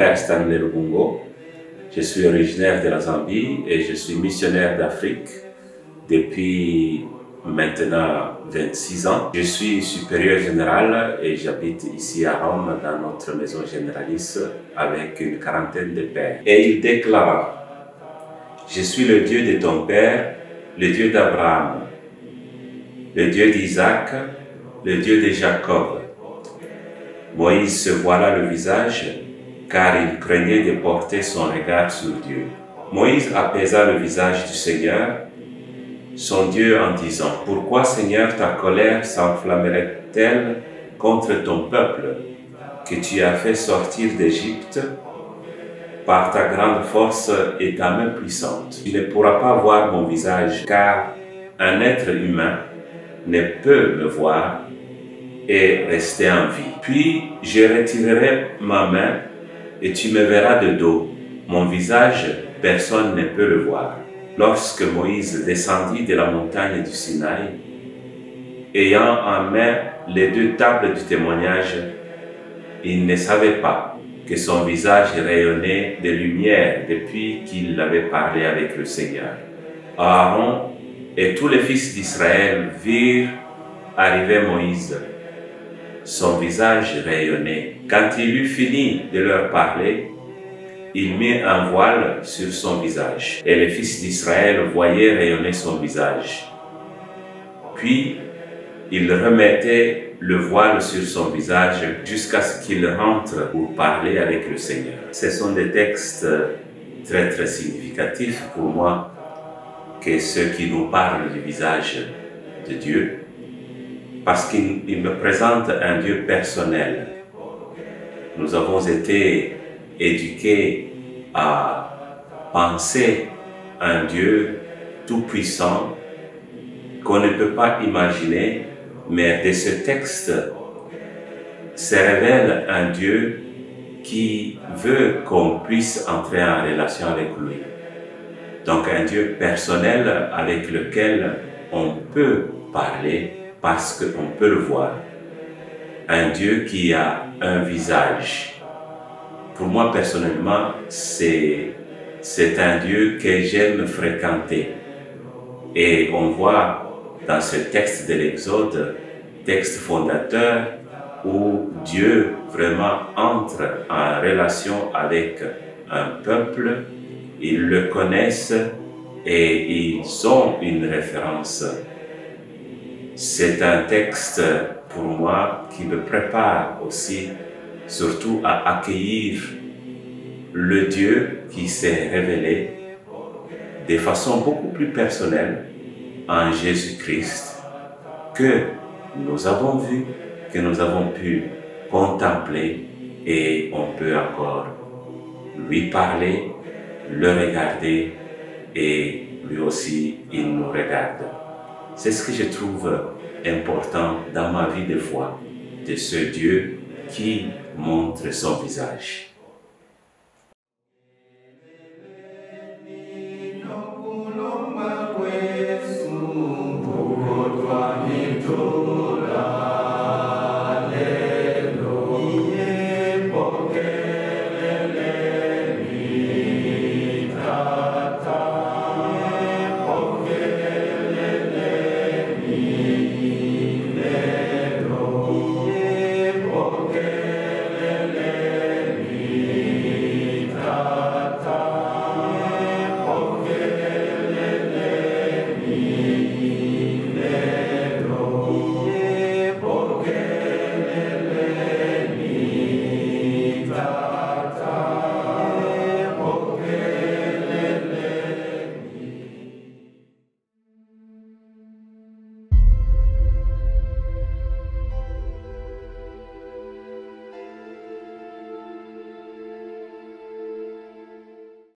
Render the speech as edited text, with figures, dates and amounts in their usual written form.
Père Stanley Lukungo. Je suis originaire de la Zambie et je suis missionnaire d'Afrique depuis maintenant 26 ans. Je suis supérieur général et j'habite ici à Rome dans notre maison généraliste avec une quarantaine de pères. Et il déclare: je suis le Dieu de ton père, le Dieu d'Abraham, le Dieu d'Isaac, le Dieu de Jacob. Moïse se voila le visage, car il craignait de porter son regard sur Dieu. Moïse apaisa le visage du Seigneur, son Dieu, en disant: pourquoi, Seigneur, ta colère s'enflammerait-elle contre ton peuple, que tu as fait sortir d'Égypte par ta grande force et ta main puissante? Tu ne pourras pas voir mon visage, car un être humain ne peut me voir et rester en vie. Puis je retirerai ma main et tu me verras de dos. Mon visage, personne ne peut le voir. Lorsque Moïse descendit de la montagne du Sinaï, ayant en main les deux tables du témoignage, il ne savait pas que son visage rayonnait de lumière depuis qu'il avait parlé avec le Seigneur. Aaron et tous les fils d'Israël virent arriver Moïse. Son visage rayonnait. Quand il eut fini de leur parler, il mit un voile sur son visage, et les fils d'Israël voyaient rayonner son visage. Puis, il remettait le voile sur son visage jusqu'à ce qu'il rentre pour parler avec le Seigneur. Ce sont des textes très significatifs pour moi, que ceux qui nous parlent du visage de Dieu, parce qu'il me présente un Dieu personnel. Nous avons été éduqués à penser un Dieu tout-puissant qu'on ne peut pas imaginer, mais de ce texte se révèle un Dieu qui veut qu'on puisse entrer en relation avec lui. Donc un Dieu personnel avec lequel on peut parler parce qu'on peut le voir. Un Dieu qui a un visage. Pour moi personnellement, c'est un Dieu que j'aime fréquenter. Et on voit dans ce texte de l'Exode, texte fondateur, où Dieu vraiment entre en relation avec un peuple. Ils le connaissent et ils ont une référence. C'est un texte pour moi qui me prépare aussi, surtout à accueillir le Dieu qui s'est révélé de façon beaucoup plus personnelle en Jésus-Christ, que nous avons vu, que nous avons pu contempler, et on peut encore lui parler, le regarder, et lui aussi il nous regarde. C'est ce que je trouve important dans ma vie de foi, de ce Dieu qui montre son visage.